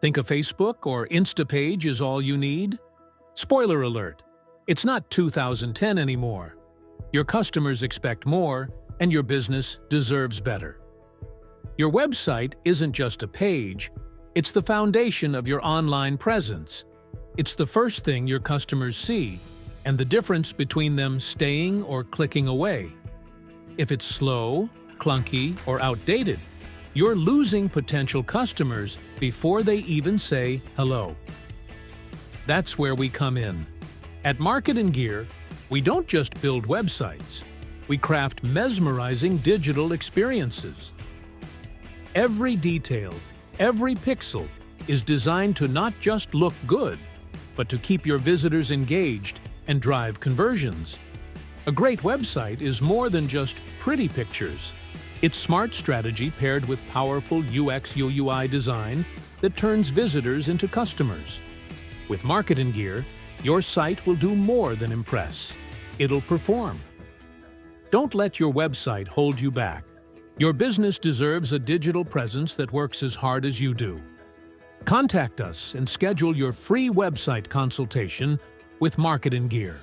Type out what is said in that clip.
Think a Facebook or Insta page is all you need? Spoiler alert, it's not 2010 anymore. Your customers expect more, and your business deserves better. Your website isn't just a page, it's the foundation of your online presence. It's the first thing your customers see, and the difference between them staying or clicking away. If it's slow, clunky, or outdated, you're losing potential customers before they even say hello. That's where we come in. At MarketinGear, we don't just build websites, we craft mesmerizing digital experiences. Every detail, every pixel is designed to not just look good, but to keep your visitors engaged and drive conversions. A great website is more than just pretty pictures. It's smart strategy paired with powerful UX/UI design that turns visitors into customers. With MarketinGear, your site will do more than impress. It'll perform. Don't let your website hold you back. Your business deserves a digital presence that works as hard as you do. Contact us and schedule your free website consultation with MarketinGear.